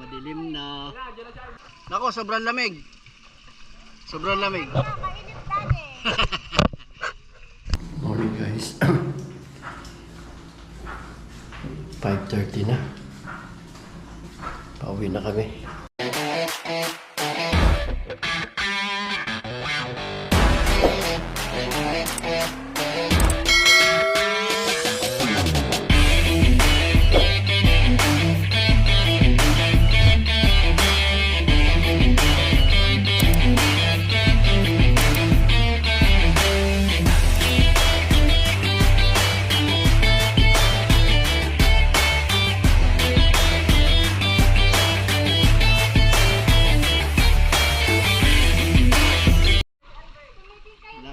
Madilim na. Nako, sobrang lamig. Sobrang lamig. Morning guys. 5:30 na. Pauwi na kami.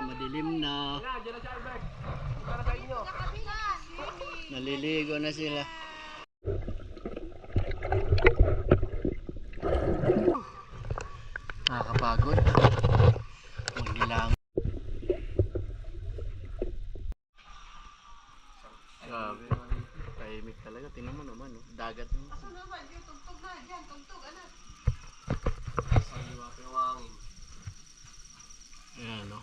Madilim na. Naliligo na sila. Nakakapagod. Magdilang. Grabe. Tahimik talaga. Tingnan mo naman. Oh. Dagat mo. Tugtog na. Diyan, tugtog. Anak. Ayan, no?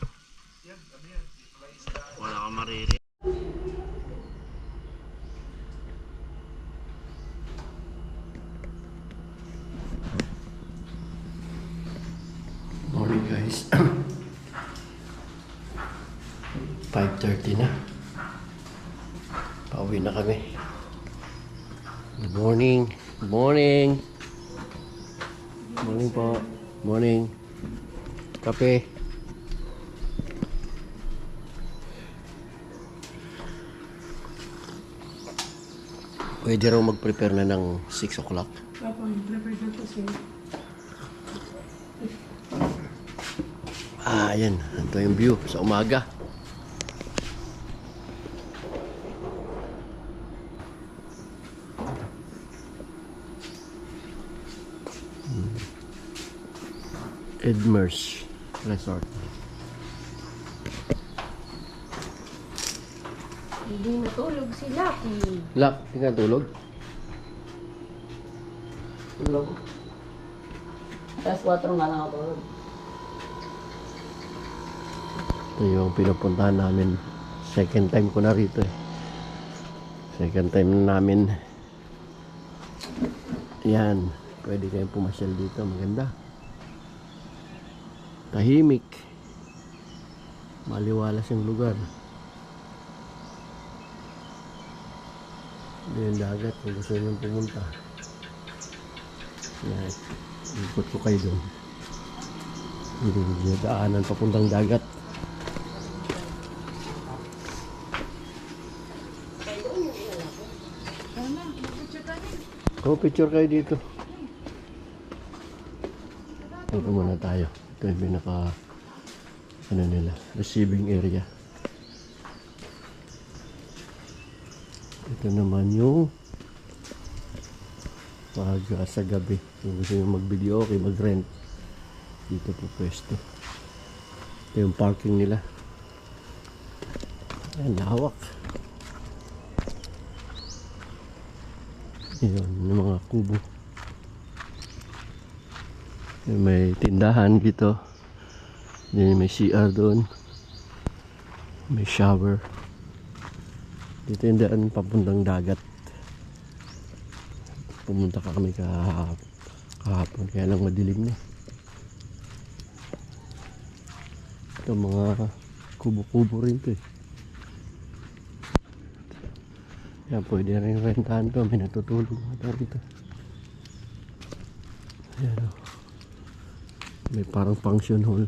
Wala kang mariri. Morning guys. 5:30 na. Pauwi na kami. Good morning. Good morning. Morning po. Morning. Kape. Pwede raw mag-prepare na ng 6 o'clock. Opo, prepare na po siya. Ayan. Ito yung view sa umaga. Edmers Resort. Hindi natulog si Lucky. Lak, tingnan tulog. Tulog. Alas 4 nga lang ako tulog. Ito yung pinupuntahan namin. Second time ko na rito eh. Second time na namin. Yan. Pwede kayong pumasyal dito. Maganda. Tahimik. Maliwalas yung lugar. Hindi yung dagat kung gusto nyo pumunta. Yan. Ikot ko kayo doon. Hindi yung daanan papuntang dagat. Oh, picture kayo dito. Ito muna tayo. Ito yung pinaka ano nila, receiving area. Ito naman yung pag sa gabi kung gusto nyo mag-video okay, mag-rent dito po pwesto. Ito yung parking nila. Ayan, lawak. Yun, yung mga kubo. Yung may tindahan dito. Then may CR doon. May shower. Dito yung daan papuntang dagat. Pumunta ka kami kahapon. Kaya lang madilim na. Ito mga kubo-kubo rin to eh. Yan, pwede rin rentahan to. May natutulog na dito. Ayan o. May parang function hall.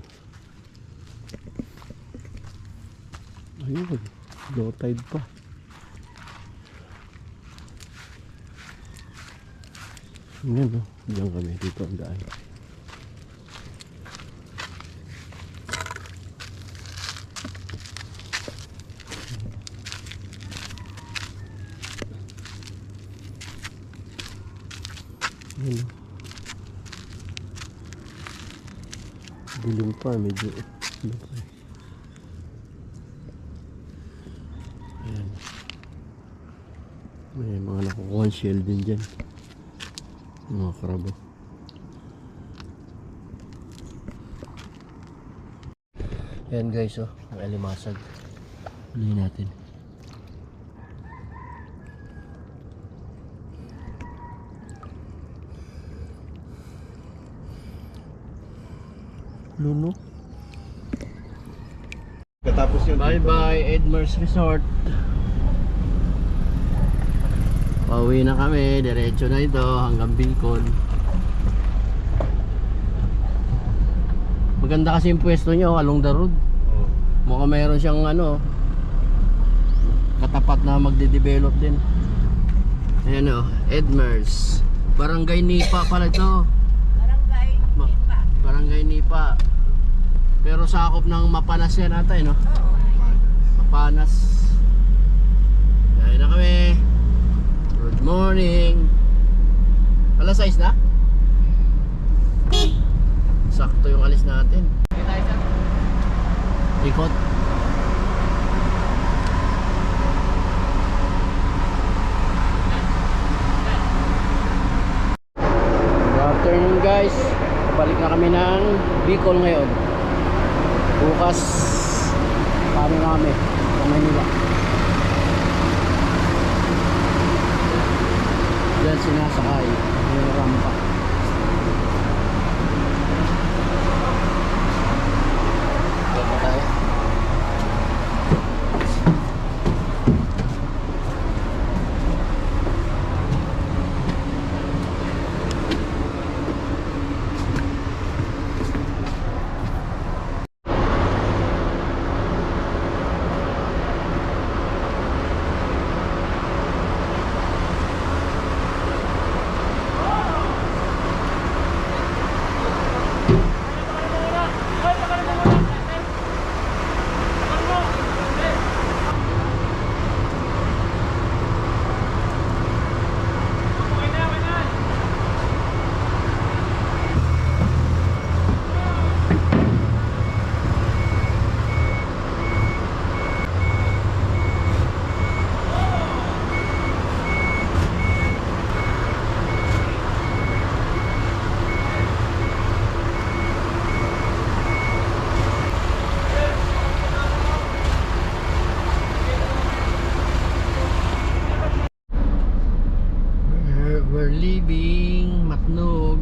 Ayun. Low tide pa. Yan o. Diyan kami. Dito ang daan. Yan o. Dilim pa. Medyo ano pa eh. Ayan. May mga nakukuha shell din dyan. Mga krabo. Ayan guys, oh, ang alimasag. Huli natin. Luno. Katapos yun. Bye bye Edmers Resort. Pauwi na kami, diretso na ito hanggang Bicol. Maganda kasi yung pwesto nyo along the road. Oh. Mukhang mayroon siyang ano, katapat na magde-develop din. Ayan o, Edmers. Barangay Nipa pala ito. Barangay Nipa. Pero sakop ng Mapanas yan ata no? Mapanas. Dahil na kami. Good morning. Alas 6 na? Sakto yung alis natin. Ikot. Good afternoon guys. Balik na kami ng Bicol ngayon. Bukas kami na kami sa Manila. Diyan sinasakay yung rampa. Diyan tayo. We're leaving Matnog.